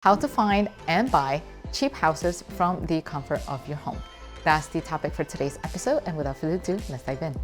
How to find and buy cheap houses from the comfort of your home. That's the topic for today's episode, and without further ado, let's dive in.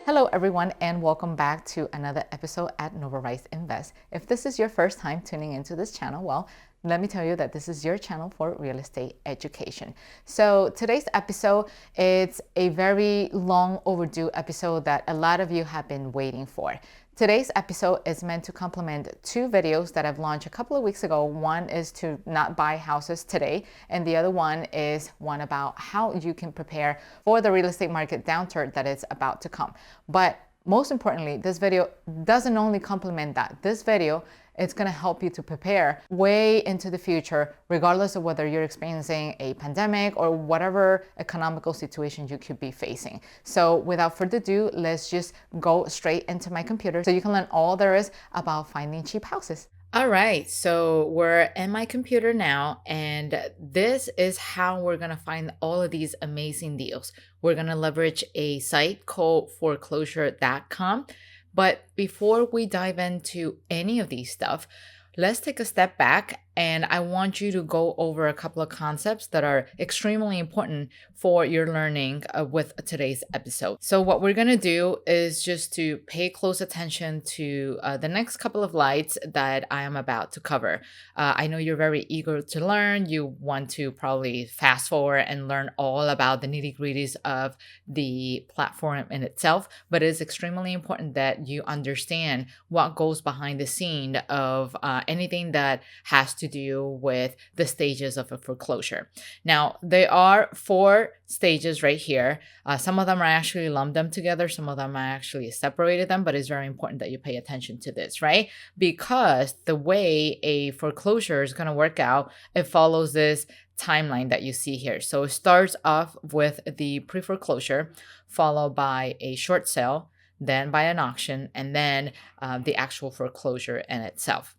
Hello everyone, and welcome back to another episode at Novarise Invest. If this is your first time tuning into this channel, well, let me tell you that this is your channel for real estate education. So today's episode, it's a very long overdue episode that a lot of you have been waiting for. Today's episode is meant to complement two videos that I've launched a couple of weeks ago. One is to not buy houses today, and the other one is one about how you can prepare for the real estate market downturn that is about to come. But most importantly, this video doesn't only complement that. This video, it's going to help you to prepare way into the future, regardless of whether you're experiencing a pandemic or whatever economical situation you could be facing. So without further ado, let's just go straight into my computer so you can learn all there is about finding cheap houses. All right, so we're in my computer now, and this is how we're going to find all of these amazing deals. We're going to leverage a site called Foreclosure.com. But before we dive into any of these stuff, let's take a step back, and I want you to go over a couple of concepts that are extremely important for your learning with today's episode. So what we're going to do is just to pay close attention to the next couple of slides that I am about to cover. I know you're very eager to learn. You want to probably fast forward and learn all about the nitty-gritties of the platform in itself, but it is extremely important that you understand what goes behind the scene of anything that has to do with the stages of a foreclosure. Now, there are 4 stages right here. Some of them are actually lumped them together. Some of them are actually separated them, but it's very important that you pay attention to this, right? Because the way a foreclosure is going to work out, it follows this timeline that you see here. So it starts off with the pre-foreclosure, followed by a short sale, then by an auction, and then the actual foreclosure in itself.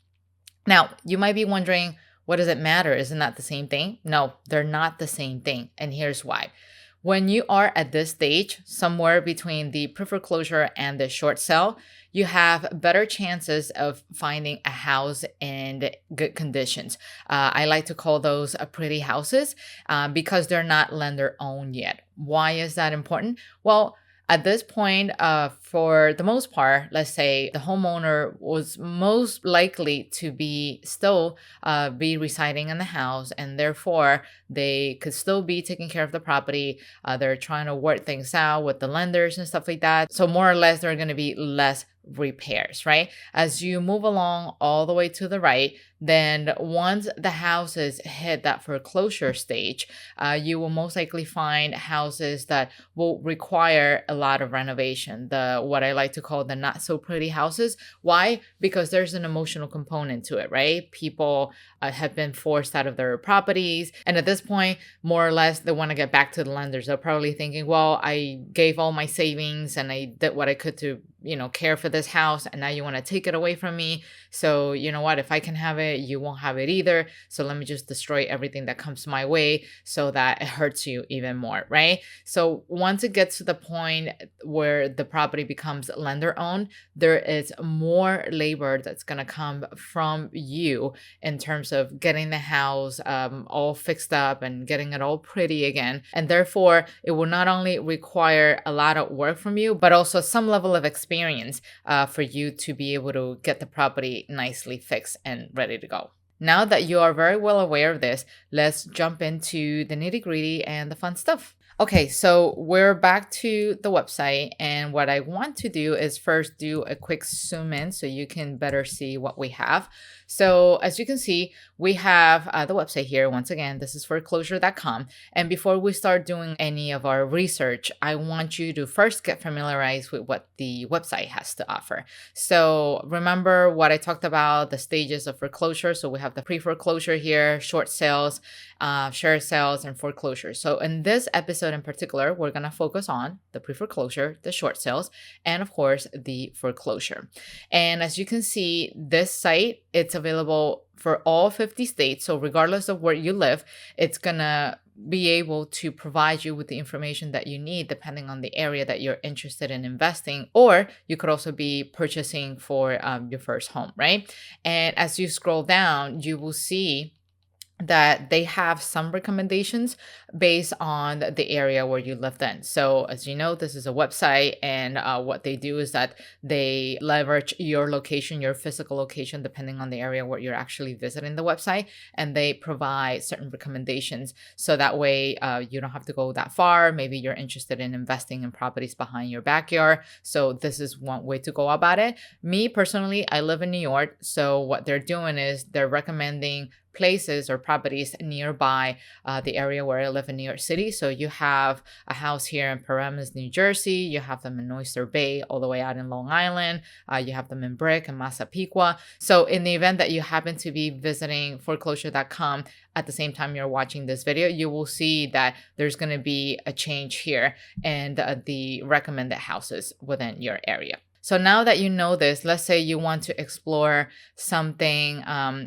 Now, you might be wondering, what does it matter? Isn't that the same thing? No, they're not the same thing. And here's why. When you are at this stage, somewhere between the pre-foreclosure and the short sale, you have better chances of finding a house in good conditions. I like to call those pretty houses because they're not lender owned yet. Why is that important? Well, at this point, for the most part, let's say the homeowner was most likely to be still be residing in the house, and therefore they could still be taking care of the property. They're trying to work things out with the lenders and stuff like that. So more or less, there are going to be less repairs, right? As you move along all the way to the right, then once the houses hit that foreclosure stage, you will most likely find houses that will require a lot of renovation. What I like to call the not so pretty houses. Why? Because there's an emotional component to it, right? People have been forced out of their properties, and at this point, more or less, they want to get back to the lenders. They're probably thinking, well, I gave all my savings and I did what I could to care for this house, and now you want to take it away from me. So you know what, if I can have it, you won't have it either. So let me just destroy everything that comes my way so that it hurts you even more, right? So once it gets to the point where the property becomes lender owned, there is more labor that's going to come from you in terms of getting the house all fixed up and getting it all pretty again. And therefore, it will not only require a lot of work from you, but also some level of experience for you to be able to get the property nicely fixed and ready to go. Now that you are very well aware of this, let's jump into the nitty-gritty and the fun stuff. Okay, so we're back to the website, and what I want to do is first do a quick zoom in so you can better see what we have. So as you can see, we have the website here. Once again, this is foreclosure.com. And before we start doing any of our research, I want you to first get familiarized with what the website has to offer. So remember what I talked about, the stages of foreclosure. So we have the pre-foreclosure here, short sales, share sales, and foreclosure. So in this episode in particular, we're going to focus on the pre-foreclosure, the short sales, and of course, the foreclosure. And as you can see, this site, it's available for all 50 states. So regardless of where you live, it's going to be able to provide you with the information that you need depending on the area that you're interested in investing, or you could also be purchasing for your first home, right? And as you scroll down, you will see that they have some recommendations based on the area where you lived in. So, as you know, this is a website, and what they do is that they leverage your location, your physical location, depending on the area where you're actually visiting the website, and they provide certain recommendations. So that way, you don't have to go that far. Maybe you're interested in investing in properties behind your backyard. So, this is one way to go about it. Me personally, I live in New York. So, what they're doing is they're recommending places or properties nearby the area where I live in New York City. So you have a house here in Paramus, New Jersey. You have them in Oyster Bay, all the way out in Long Island. You have them in Brick and Massapequa. So in the event that you happen to be visiting foreclosure.com at the same time you're watching this video, you will see that there's going to be a change here and the recommended houses within your area. So now that you know this, let's say you want to explore something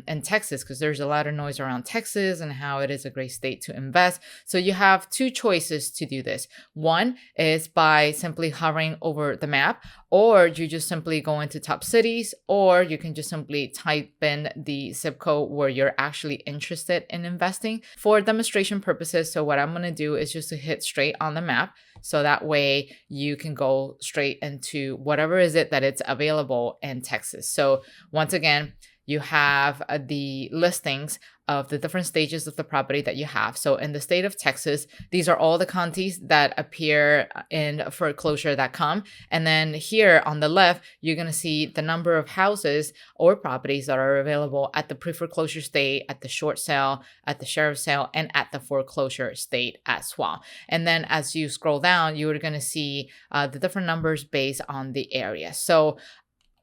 in Texas, because there's a lot of noise around Texas and how it is a great state to invest. So you have two choices to do this. One is by simply hovering over the map, or you just simply go into top cities, or you can just simply type in the zip code where you're actually interested in investing. For demonstration purposes, so what I'm going to do is just to hit straight on the map. So that way you can go straight into whatever is it that it's available in Texas. So once again, you have the listings of the different stages of the property that you have. So in the state of Texas, these are all the counties that appear in foreclosure.com. And then here on the left, you're going to see the number of houses or properties that are available at the pre-foreclosure state, at the short sale, at the sheriff's sale, and at the foreclosure state as well. And then as you scroll down, you're going to see the different numbers based on the area. So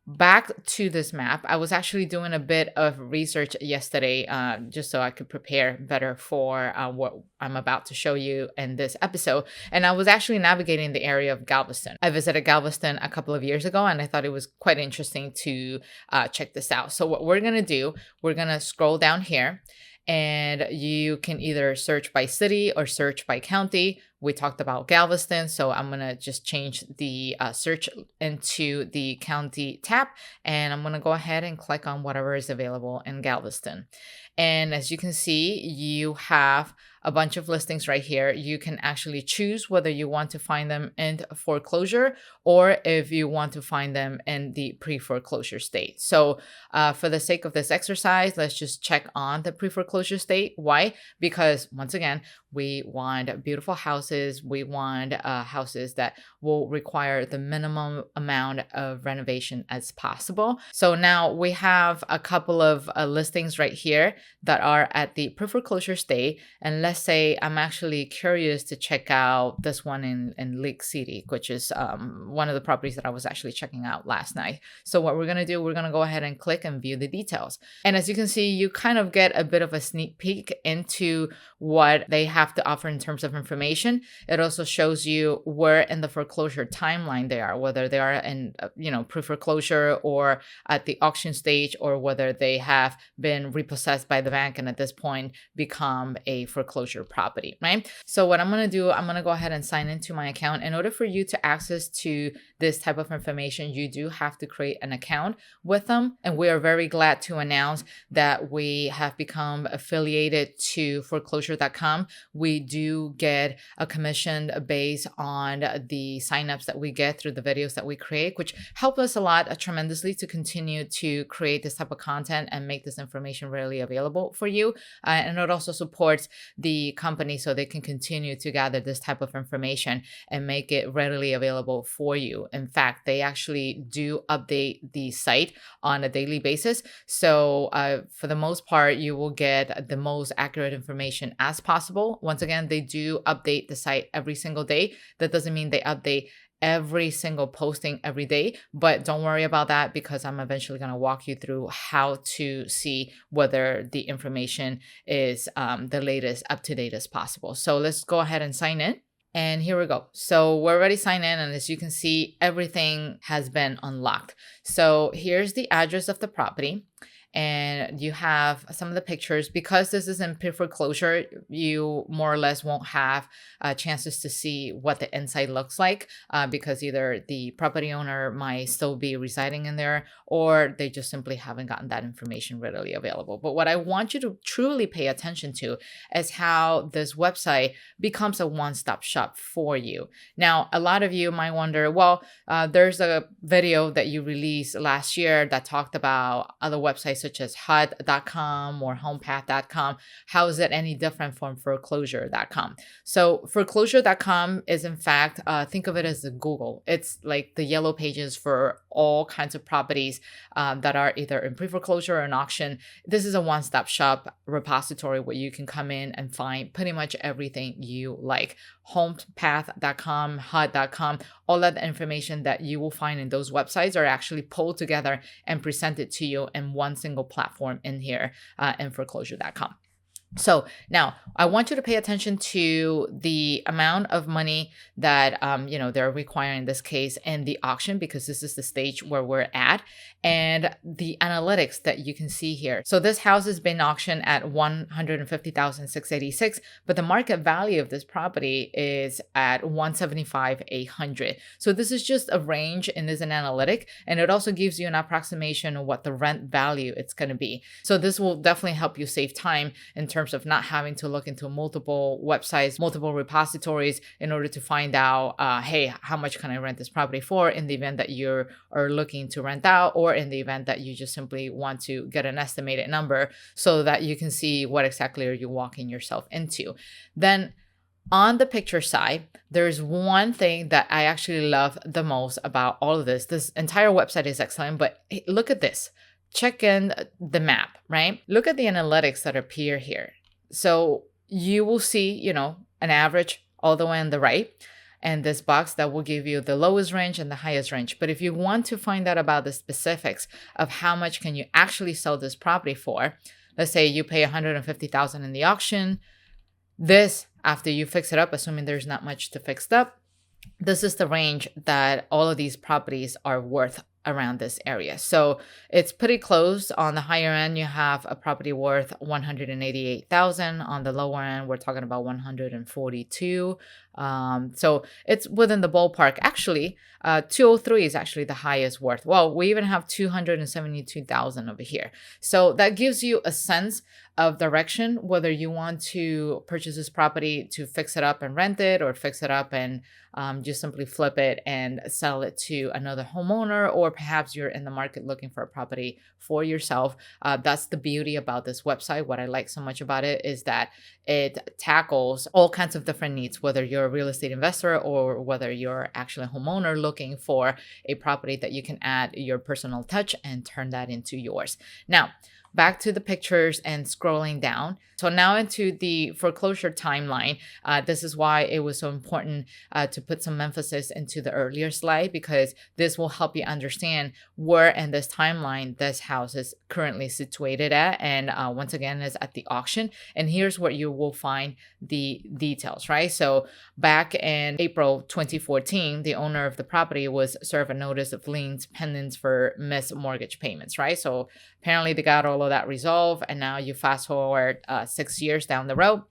back to this map, I was actually doing a bit of research yesterday just so I could prepare better for what I'm about to show you in this episode. And I was actually navigating the area of Galveston. I visited Galveston a couple of years ago, and I thought it was quite interesting to check this out. So what we're going to do, we're going to scroll down here, and you can either search by city or search by county. We talked about Galveston, so I'm going to just change the search into the county tab, and I'm going to go ahead and click on whatever is available in Galveston. And as you can see, you have a bunch of listings right here. You can actually choose whether you want to find them in foreclosure or if you want to find them in the pre-foreclosure state. So for the sake of this exercise, let's just check on the pre-foreclosure state. Why? Because once again, we want beautiful houses. We want houses that will require the minimum amount of renovation as possible. So now we have a couple of listings right here that are at the pre-foreclosure state. And let's say I'm actually curious to check out this one in Lake City, which is one of the properties that I was actually checking out last night. So what we're going to do, we're going to go ahead and click and view the details. And as you can see, you kind of get a bit of a sneak peek into what they have to offer in terms of information. It also shows you where in the foreclosure timeline they are, whether they are in pre-foreclosure or at the auction stage, or whether they have been repossessed by the bank and at this point become a foreclosure property, right? So what I'm going to do, I'm going to go ahead and sign into my account. In order for you to access to this type of information, you do have to create an account with them. And we are very glad to announce that we have become affiliated to foreclosure.com. We do get a commission based on the signups that we get through the videos that we create, which help us a lot tremendously to continue to create this type of content and make this information readily available for you. And it also supports the company so they can continue to gather this type of information and make it readily available for you. In fact, they actually do update the site on a daily basis. So for the most part, you will get the most accurate information as possible. Once again, they do update the site every single day. That doesn't mean they update every single posting every day, but don't worry about that because I'm eventually going to walk you through how to see whether the information is the latest, up to date as possible. So let's go ahead and sign in. And here we go. So we're already signed in, and as you can see, everything has been unlocked. So here's the address of the property. and you have some of the pictures. Because this is in pre-foreclosure, you more or less won't have chances to see what the inside looks like, because either the property owner might still be residing in there, or they just simply haven't gotten that information readily available. But what I want you to truly pay attention to is how this website becomes a one-stop shop for you. Now, a lot of you might wonder, well, there's a video that you released last year that talked about other websites such as HUD.com or homepath.com. How is it any different from foreclosure.com? So foreclosure.com is, in fact, think of it as the Google. It's like the yellow pages for all kinds of properties that are either in pre-foreclosure or an auction. This is a one-stop shop repository where you can come in and find pretty much everything you like. Homepath.com, HUD.com, all of the information that you will find in those websites are actually pulled together and presented to you in one single platform in here in foreclosure.com. So now I want you to pay attention to the amount of money that, they're requiring in this case in the auction, because this is the stage where we're at, and the analytics that you can see here. So this house has been auctioned at $150,686, but the market value of this property is at $175,800. So this is just a range and is an analytic, and it also gives you an approximation of what the rent value it's going to be. So this will definitely help you save time in terms of not having to look into multiple websites, multiple repositories in order to find out, hey, how much can I rent this property for, in the event that you are looking to rent out, or in the event that you just simply want to get an estimated number so that you can see what exactly are you walking yourself into. Then on the picture side, there's one thing that I actually love the most about all of this. This entire website is excellent, but hey, look at this. Check in the map, right? Look at the analytics that appear here. So you will see, an average all the way on the right, and this box that will give you the lowest range and the highest range. But if you want to find out about the specifics of how much can you actually sell this property for, let's say you pay $150,000 in the auction. This, after you fix it up, assuming there's not much to fix up, this is the range that all of these properties are worth around this area. So it's pretty close. On the higher end, you have a property worth $188,000. On the lower end, we're talking about $142,000. So it's within the ballpark. Actually, 203 is actually the highest worth. Well, we even have $272,000 over here. So that gives you a sense of direction, whether you want to purchase this property to fix it up and rent it, or fix it up and just simply flip it and sell it to another homeowner, or perhaps you're in the market looking for a property for yourself. That's the beauty about this website. What I like so much about it is that it tackles all kinds of different needs, whether you're a real estate investor or whether you're actually a homeowner looking for a property that you can add your personal touch and turn that into yours. Now, back to the pictures and scrolling down. So now into the foreclosure timeline. This is why it was so important to put some emphasis into the earlier slide, because this will help you understand where in this timeline this house is currently situated at. And once again, is at the auction. And here's where you will find the details, right? So back in April 2014, the owner of the property was served a notice of liens pending for missed mortgage payments, right? So apparently they got all of that resolved, and now you fast forward 6 years down the road.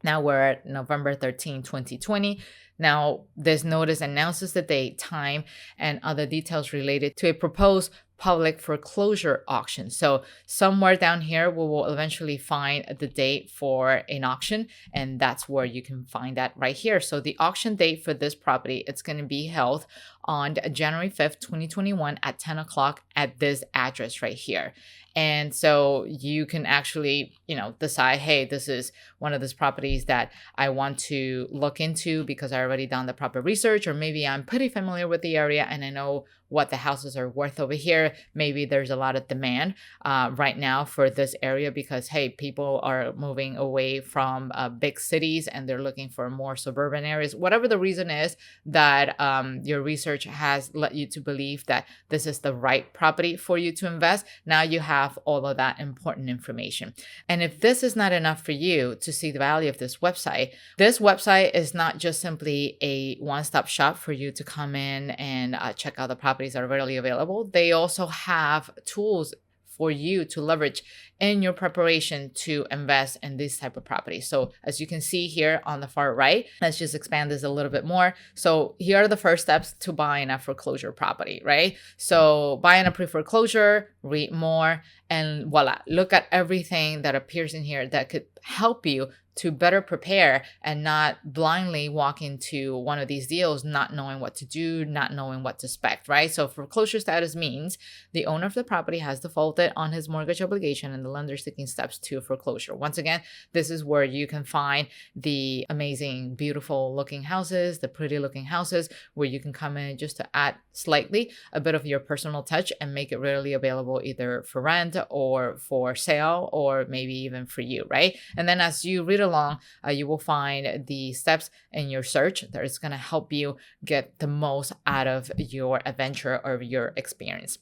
Now we're at November 13, 2020. Now this notice announces the date, time, and other details related to a proposed public foreclosure auction. So somewhere down here, we will eventually find the date for an auction, and that's where you can find that right here. So the auction date for this property, it's going to be held on January 5th, 2021 at 10 o'clock at this address right here. And so you can actually, decide, hey, this is one of those properties that I want to look into because I already done the proper research, or maybe I'm pretty familiar with the area and I know what the houses are worth over here. Maybe there's a lot of demand right now for this area because, hey, people are moving away from big cities and they're looking for more suburban areas. Whatever the reason is that your research has led you to believe that this is the right property for you to invest, now you have all of that important information. And if this is not enough for you to see the value of this website is not just simply a one-stop shop for you to come in and check out the properties that are readily available. They also have tools for you to leverage in your preparation to invest in this type of property. So as you can see here on the far right, let's just expand this a little bit more. So here are the first steps to buying a foreclosure property, right? So buying a pre-foreclosure, read more, and voila, look at everything that appears in here that could help you to better prepare and not blindly walk into one of these deals, not knowing what to do, not knowing what to expect, right? So foreclosure status means the owner of the property has defaulted on his mortgage obligation and the lender is taking steps to foreclosure. Once again, this is where you can find the amazing, beautiful looking houses, the pretty looking houses, where you can come in just to add slightly a bit of your personal touch and make it readily available either for rent or for sale or maybe even for you, right? And then as you read along, you will find the steps in your search that is going to help you get the most out of your adventure or your experience.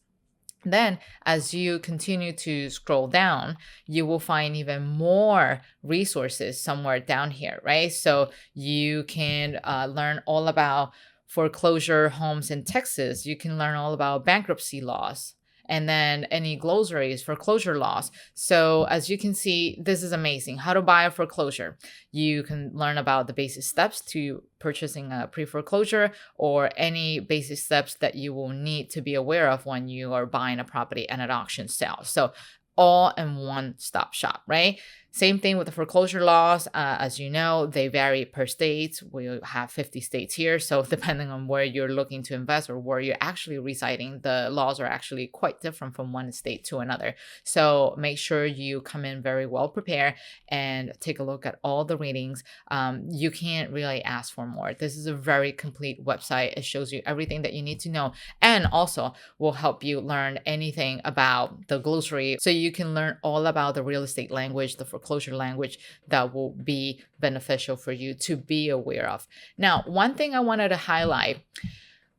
Then, as you continue to scroll down, you will find even more resources somewhere down here, right? So you can learn all about foreclosure homes in Texas. You can learn all about bankruptcy laws, and then any glossaries, foreclosure laws. So as you can see, this is amazing. How to buy a foreclosure. You can learn about the basic steps to purchasing a pre-foreclosure or any basic steps that you will need to be aware of when you are buying a property at an auction sale. So all in one stop shop, right? Same thing with the foreclosure laws. As you know, they vary per state. We have 50 states here. So depending on where you're looking to invest or where you're actually residing, the laws are actually quite different from one state to another. So make sure you come in very well prepared and take a look at all the readings. You can't really ask for more. This is a very complete website. It shows you everything that you need to know and also will help you learn anything about the glossary. So you can learn all about the real estate language, the foreclosure language that will be beneficial for you to be aware of. Now, one thing I wanted to highlight,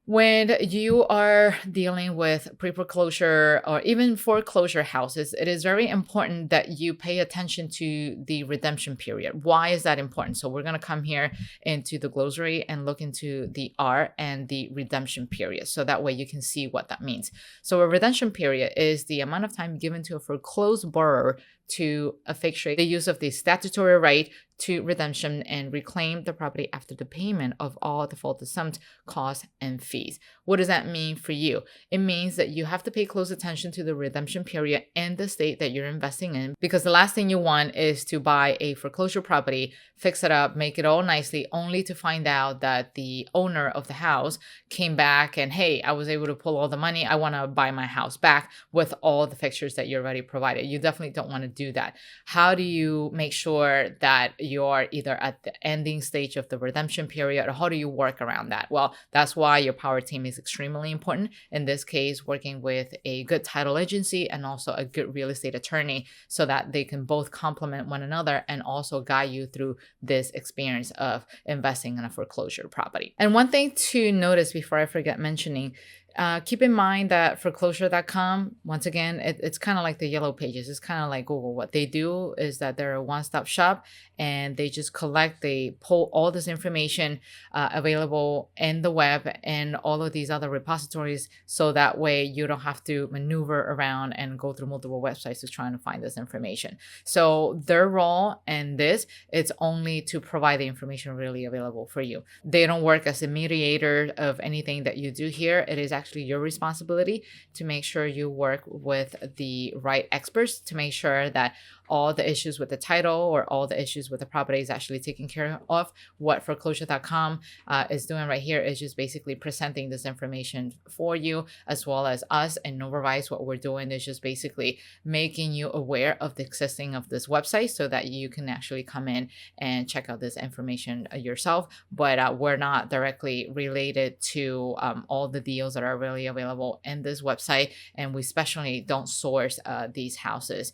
when you are dealing with pre-foreclosure or even foreclosure houses, it is very important that you pay attention to the redemption period. Why is that important? So we're going to come here into the glossary and look into the R and the redemption period. So that way you can see what that means. So a redemption period is the amount of time given to a foreclosed borrower to effectuate the use of the statutory right to redemption and reclaim the property after the payment of all defaulted sums, costs, and fees. What does that mean for you? It means that you have to pay close attention to the redemption period and the state that you're investing in, because the last thing you want is to buy a foreclosure property, fix it up, make it all nicely, only to find out that the owner of the house came back and, hey, I was able to pull all the money. I want to buy my house back with all the fixtures that you already provided. You definitely don't want to do that. How do you make sure that you're either at the ending stage of the redemption period, or how do you work around that? Well, that's why your power team is extremely important. In this case, working with a good title agency and also a good real estate attorney, so that they can both complement one another and also guide you through this experience of investing in a foreclosure property. And one thing to notice before I forget mentioning, keep in mind that foreclosure.com, once again, it's kind of like the yellow pages. It's kind of like Google. What they do is that they're a one-stop shop and they just they pull all this information available in the web and all of these other repositories. So that way you don't have to maneuver around and go through multiple websites to try and find this information. So their role in this, it's only to provide the information really available for you. They don't work as a mediator of anything that you do here. It is actually your responsibility to make sure you work with the right experts to make sure that all the issues with the title or all the issues with the property is actually taken care of. What foreclosure.com is doing right here is just basically presenting this information for you, as well as us and Novarise. What we're doing is just basically making you aware of the existing of this website so that you can actually come in and check out this information yourself. But we're not directly related to all the deals that are really available in this website, and we especially don't source these houses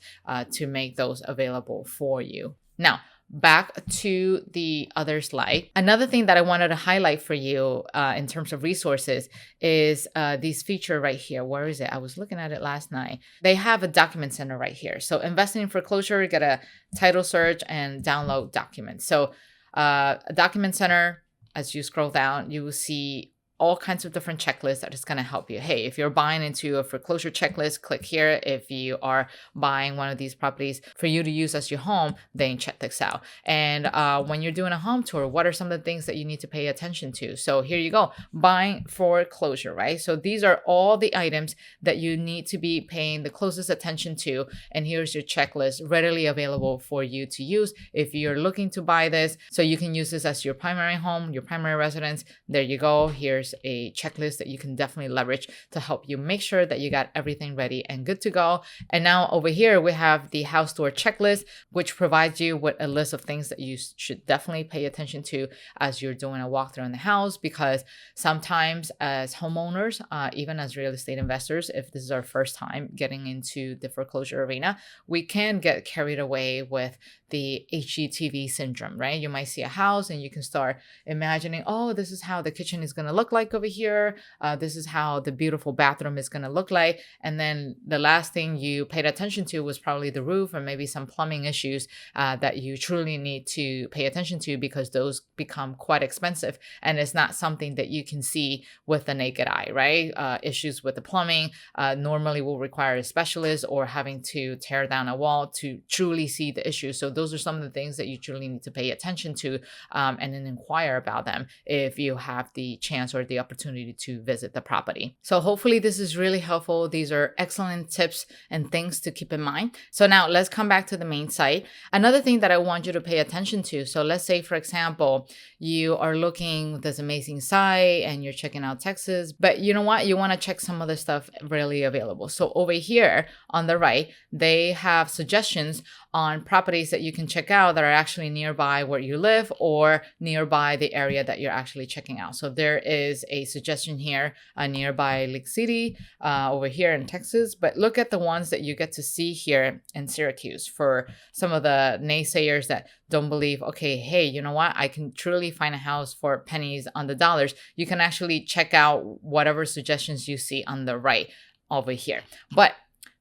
to make those available for you. Now, back to the other slide. Another thing that I wanted to highlight for you in terms of resources is this feature right here. Where is it? I was looking at it last night. They have a document center right here. So investing in foreclosure, you get a title search and download documents. So a document center, as you scroll down, you will see all kinds of different checklists that is going to help you. Hey, if you're buying into a foreclosure checklist, click here. If you are buying one of these properties for you to use as your home, then check this out. And when you're doing a home tour, what are some of the things that you need to pay attention to? So here you go, buying foreclosure, right? So these are all the items that you need to be paying the closest attention to. And here's your checklist readily available for you to use if you're looking to buy this. So you can use this as your primary home, your primary residence. There you go. Here's a checklist that you can definitely leverage to help you make sure that you got everything ready and good to go. And now over here, we have the house tour checklist, which provides you with a list of things that you should definitely pay attention to as you're doing a walkthrough in the house, because sometimes as homeowners, even as real estate investors, if this is our first time getting into the foreclosure arena, we can get carried away with the HGTV syndrome, right? You might see a house and you can start imagining, oh, this is how the kitchen is going to look like over here. This is how the beautiful bathroom is going to look like. And then the last thing you paid attention to was probably the roof or maybe some plumbing issues that you truly need to pay attention to, because those become quite expensive. And it's not something that you can see with the naked eye, right? Issues with the plumbing normally will require a specialist or having to tear down a wall to truly see the issue. So those are some of the things that you truly need to pay attention to and then inquire about them if you have the chance or the opportunity to visit the property. So hopefully this is really helpful. These are excellent tips and things to keep in mind. So now let's come back to the main site. Another thing that I want you to pay attention to. So let's say, for example, you are looking at this amazing site and you're checking out Texas, but you know what? You want to check some other stuff readily available. So over here on the right, they have suggestions on properties that you can check out that are actually nearby where you live or nearby the area that you're actually checking out. So there is a suggestion here nearby Lake City over here in Texas, but look at the ones that you get to see here in Syracuse for some of the naysayers that don't believe, okay, hey, you know what? I can truly find a house for pennies on the dollars. You can actually check out whatever suggestions you see on the right over here. But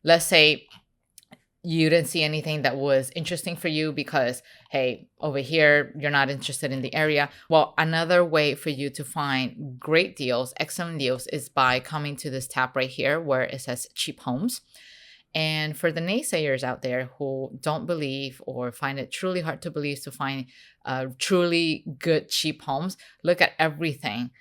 let's say you didn't see anything that was interesting for you because, hey, over here, you're not interested in the area. Well, another way for you to find great deals, excellent deals, is by coming to this tab right here where it says cheap homes. And for the naysayers out there who don't believe or find it truly hard to believe to find truly good, cheap homes, look at everything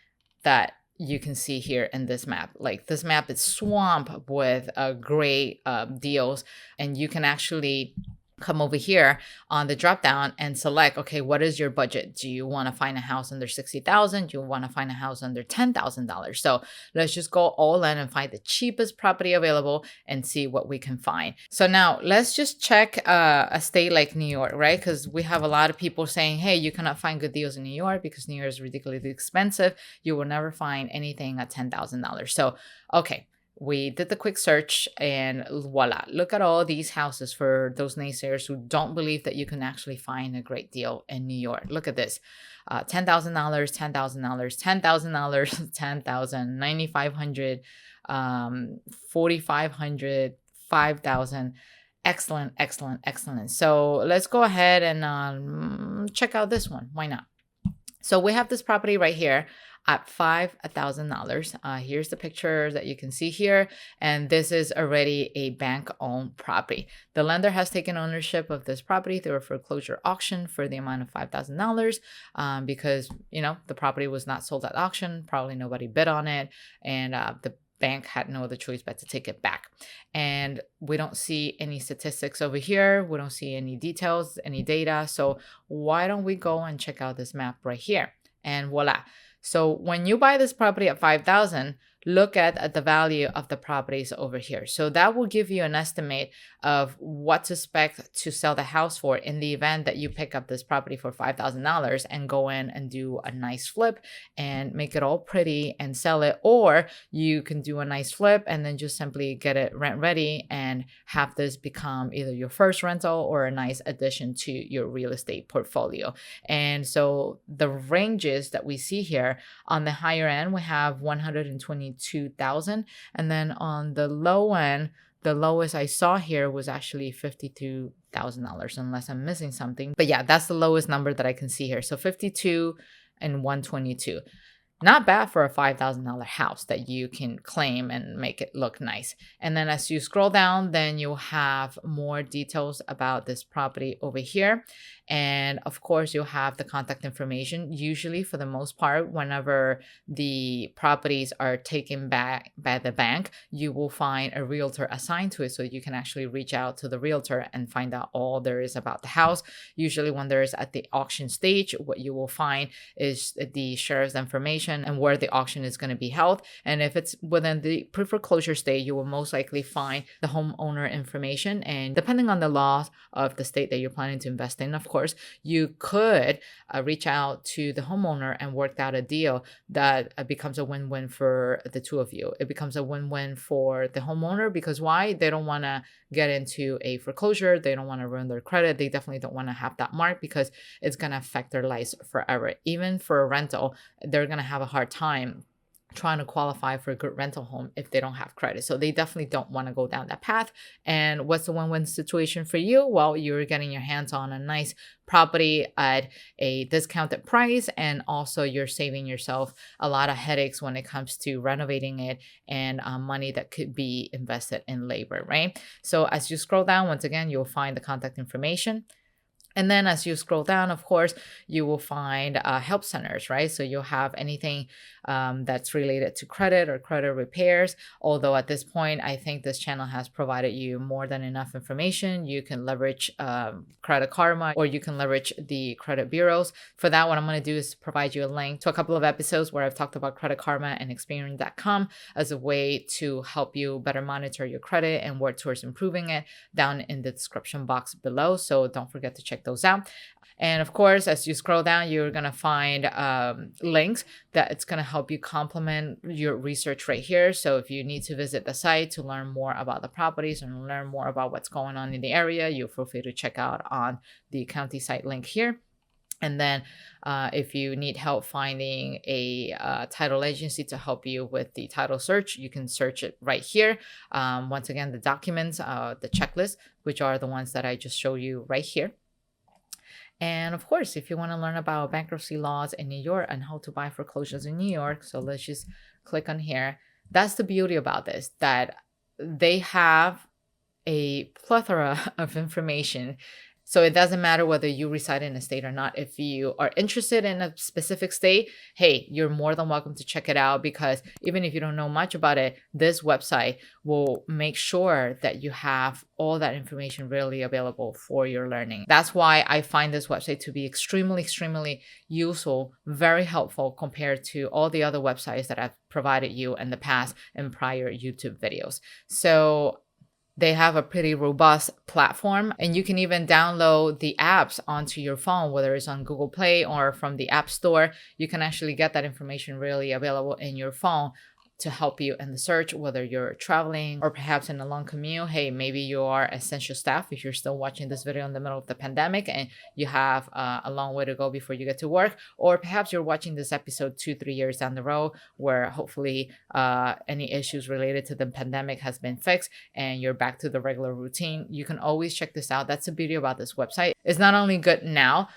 that you can see here in this map. Like this map is swamped with great deals, and you can actually come over here on the drop down and select, okay, what is your budget? Do you want to find a house under $60,000? Do you want to find a house under $10,000? So let's just go all in and find the cheapest property available and see what we can find. So now let's just check a state like New York, right? Because we have a lot of people saying, hey, you cannot find good deals in New York because New York is ridiculously expensive. You will never find anything at $10,000. So, okay. We did the quick search and voila, look at all these houses for those naysayers who don't believe that you can actually find a great deal in New York. Look at this. $10,000, $10,000, $10,000, $10,000, $9,500, $4,500, $5,000. Excellent, excellent, excellent. So let's go ahead and check out this one. Why not? So we have this property right here at $5,000. Here's the picture that you can see here. And this is already a bank-owned property. The lender has taken ownership of this property through a foreclosure auction for the amount of $5,000 because, you know, the property was not sold at auction. Probably nobody bid on it. And the bank had no other choice but to take it back. And we don't see any statistics over here. We don't see any details, any data. So why don't we go and check out this map right here? And voila. So when you buy this property at $5,000, look at the value of the properties over here. So that will give you an estimate of what to expect to sell the house for in the event that you pick up this property for $5,000 and go in and do a nice flip and make it all pretty and sell it. Or you can do a nice flip and then just simply get it rent ready and have this become either your first rental or a nice addition to your real estate portfolio. And so the ranges that we see here on the higher end, we have 122,000, and then on the low end, the lowest I saw here was actually $52,000, unless I'm missing something. But yeah, that's the lowest number that I can see here. So 52 and 122. Not bad for a $5,000 house that you can claim and make it look nice. And then as you scroll down, then you'll have more details about this property over here. And of course, you'll have the contact information. Usually, for the most part, whenever the properties are taken back by the bank, you will find a realtor assigned to it. So you can actually reach out to the realtor and find out all there is about the house. Usually when there is at the auction stage, what you will find is the sheriff's information and where the auction is going to be held. And if it's within the pre-foreclosure state, you will most likely find the homeowner information. And depending on the laws of the state that you're planning to invest in, of course, you could reach out to the homeowner and work out a deal that becomes a win-win for the two of you. It becomes a win-win for the homeowner because why? They don't want to get into a foreclosure. They don't want to ruin their credit. They definitely don't want to have that mark because it's going to affect their lives forever. Even for a rental, they're going to have a hard time trying to qualify for a good rental home if they don't have credit. So they definitely don't want to go down that path. And what's the win-win situation for you? Well, you're getting your hands on a nice property at a discounted price, and also you're saving yourself a lot of headaches when it comes to renovating it and money that could be invested in labor, right? So as you scroll down, once again, you'll find the contact information. And then as you scroll down, of course, you will find help centers, right? So you'll have anything that's related to credit or credit repairs. Although at this point, I think this channel has provided you more than enough information. You can leverage Credit Karma, or you can leverage the credit bureaus. For that, what I'm going to do is provide you a link to a couple of episodes where I've talked about Credit Karma and Experian.com as a way to help you better monitor your credit and work towards improving it down in the description box below. So don't forget to check those out. And of course, as you scroll down, you're going to find links that it's going to help you complement your research right here. So if you need to visit the site to learn more about the properties and learn more about what's going on in the area, you feel free to check out on the county site link here. And then if you need help finding a title agency to help you with the title search, you can search it right here. Once again, the documents, the checklist, which are the ones that I just showed you right here. And of course, if you want to learn about bankruptcy laws in New York and how to buy foreclosures in New York, so let's just click on here. That's the beauty about this, that they have a plethora of information. So it doesn't matter whether you reside in a state or not. If you are interested in a specific state, hey, you're more than welcome to check it out, because even if you don't know much about it, this website will make sure that you have all that information readily available for your learning. That's why I find this website to be extremely useful, very helpful compared to all the other websites that I've provided you in the past in prior YouTube videos. So they have a pretty robust platform, and you can even download the apps onto your phone, whether it's on Google Play or from the App Store. You can actually get that information really available in your phone to help you in the search, whether you're traveling or perhaps in a long commute. Hey, maybe you are essential staff if you're still watching this video in the middle of the pandemic and you have a long way to go before you get to work, or perhaps you're watching this episode 2-3 years down the road where hopefully any issues related to the pandemic has been fixed and you're back to the regular routine. You can always check this out. That's the beauty about this website. It's not only good now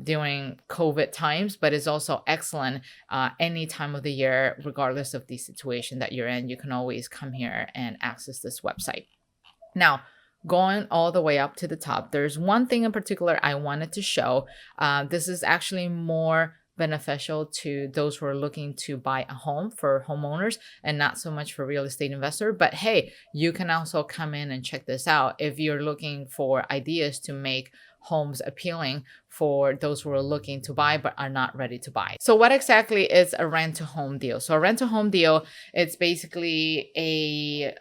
during COVID times, but it's also excellent any time of the year, regardless of the situation that you're in. You can always come here and access this website. Now, going all the way up to the top, there's one thing in particular I wanted to show. This is actually more beneficial to those who are looking to buy a home for homeowners and not so much for real estate investor. But hey, you can also come in and check this out if you're looking for ideas to make homes appealing for those who are looking to buy but are not ready to buy. So what exactly is a rent-to-home deal? So a rent-to-home deal, it's basically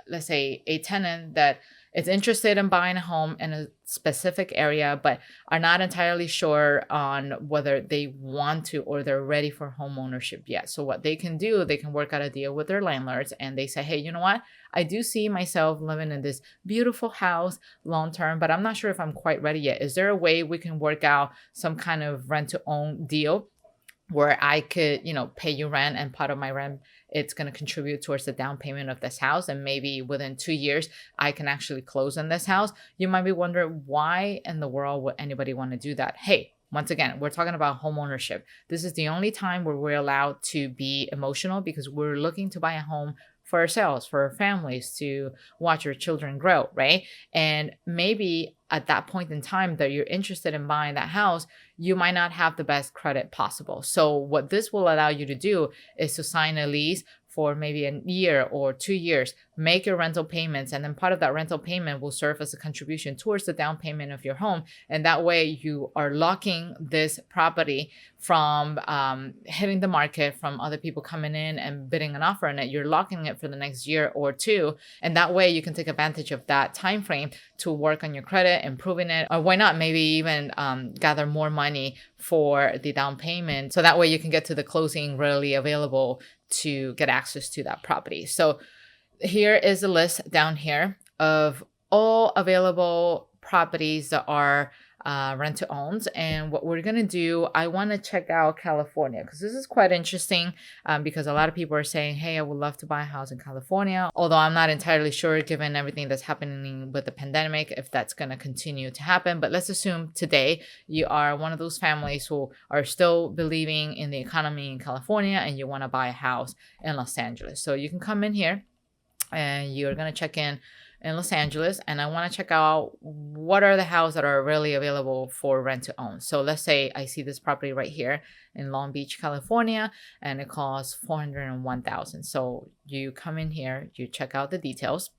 let's say a tenant that is interested in buying a home in a specific area but are not entirely sure on whether they want to or they're ready for home ownership yet. So what they can do, they can work out a deal with their landlords and they say, hey, you know what? I do see myself living in this beautiful house long term, but I'm not sure if I'm quite ready yet. Is there a way we can work out some kind of rent-to-own deal where I could, pay you rent, and part of my rent, it's going to contribute towards the down payment of this house. And maybe within 2 years, I can actually close on this house. You might be wondering, why in the world would anybody want to do that? Hey, Once again, we're talking about home ownership. This is the only time where we're allowed to be emotional because we're looking to buy a home for ourselves, for our families, to watch our children grow, right? And maybe at that point in time that you're interested in buying that house, you might not have the best credit possible. So what this will allow you to do is to sign a lease for maybe a year or 2 years, make your rental payments, and then part of that rental payment will serve as a contribution towards the down payment of your home. And that way you are locking this property from hitting the market, from other people coming in and bidding an offer on it. You're locking it for the next year or two. And that way you can take advantage of that time frame to work on your credit, improving it, or why not maybe even gather more money for the down payment. So that way you can get to the closing readily available to get access to that property. So here is a list down here of all available properties that are rent to owns. And what we're going to do, I want to check out California because this is quite interesting because a lot of people are saying, hey, I would love to buy a house in California. Although I'm not entirely sure, given everything that's happening with the pandemic, if that's going to continue to happen. But let's assume today you are one of those families who are still believing in the economy in California and you want to buy a house in Los Angeles. So you can come in here and you're going to check in Los Angeles, and I want to check out what are the houses that are really available for rent to own. So let's say I see this property right here in Long Beach, California, and it costs $401,000. So you come in here, you check out the details,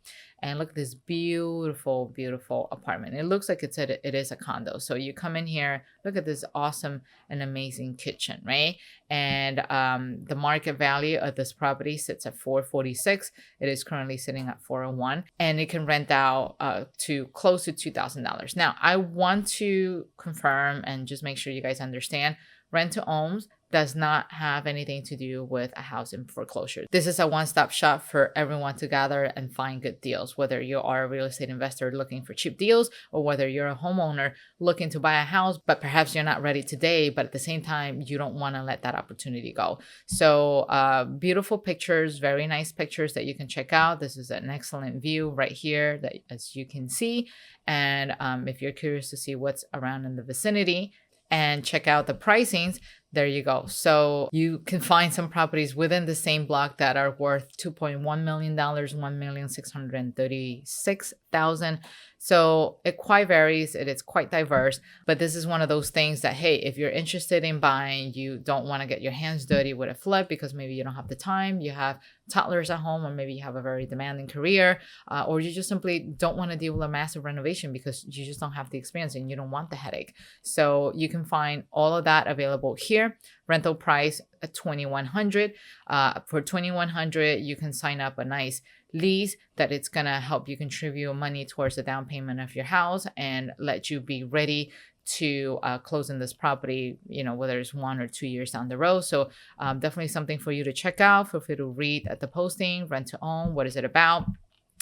and look at this beautiful, beautiful apartment. It looks like it is a condo. So you come in here, look at this awesome and amazing kitchen, right? And the market value of this property sits at $446. It is currently sitting at $401, and it can rent out to close to $2,000. Now, I want to confirm and just make sure you guys understand, rent to owns does not have anything to do with a house in foreclosure. This is a one-stop shop for everyone to gather and find good deals, whether you are a real estate investor looking for cheap deals or whether you're a homeowner looking to buy a house, but perhaps you're not ready today, but at the same time, you don't want to let that opportunity go. So beautiful pictures, very nice pictures that you can check out. This is an excellent view right here that as you can see. And if you're curious to see what's around in the vicinity and check out the pricings, there you go. So you can find some properties within the same block that are worth $2.1 million, $1,636,000. So it quite varies. It is quite diverse, but this is one of those things that, hey, if you're interested in buying, you don't want to get your hands dirty with a flip because maybe you don't have the time, you have toddlers at home, or maybe you have a very demanding career, or you just simply don't want to deal with a massive renovation because you just don't have the experience and you don't want the headache. So you can find all of that available here. Rental price at $2,100. For $2,100, you can sign up a nice lease that it's gonna help you contribute money towards the down payment of your house and let you be ready to close in this property, you know, whether it's 1 or 2 years down the road. So definitely something for you to check out. Feel free to read at the posting, rent to own, what is it about?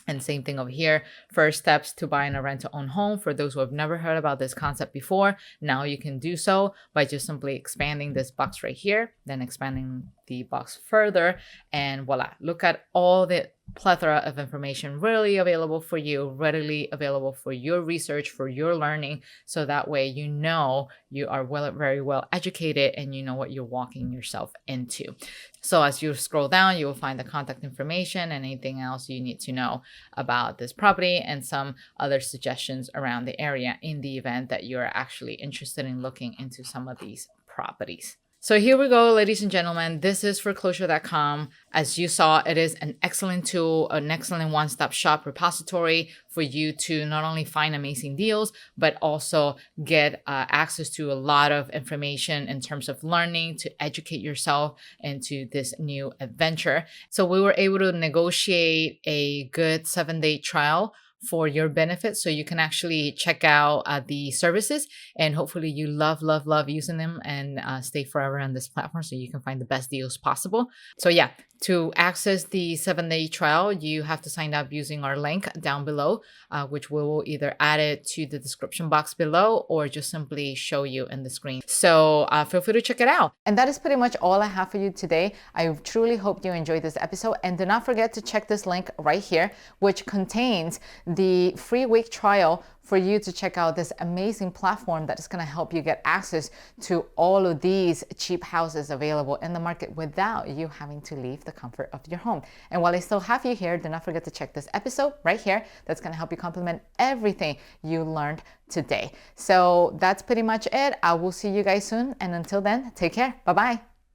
And same thing over here, first steps to buying a rent-to-own home. For those who have never heard about this concept before, now you can do so by just simply expanding this box right here, then expanding the box further, and voila, look at all the plethora of information really available for you, readily available for your research, for your learning, so that way you know you are very well educated and you know what you're walking yourself into. So as you scroll down, you will find the contact information and anything else you need to know about this property and some other suggestions around the area in the event that you're actually interested in looking into some of these properties. So here we go, ladies and gentlemen. This is foreclosure.com. As you saw, it is an excellent tool, an excellent one-stop shop repository for you to not only find amazing deals, but also get access to a lot of information in terms of learning to educate yourself into this new adventure. So we were able to negotiate a good 7-day trial for your benefit, so you can actually check out the services, and hopefully you love using them and stay forever on this platform so you can find the best deals possible. So yeah, to access the 7-day trial, you have to sign up using our link down below, which we will either add it to the description box below or just simply show you in the screen. So feel free to check it out. And that is pretty much all I have for you today. I truly hope you enjoyed this episode, and do not forget to check this link right here, which contains the free week trial for you to check out this amazing platform that is going to help you get access to all of these cheap houses available in the market without you having to leave the comfort of your home. And while I still have you here, do not forget to check this episode right here. That's going to help you complement everything you learned today. So that's pretty much it. I will see you guys soon. And until then, take care. Bye-bye.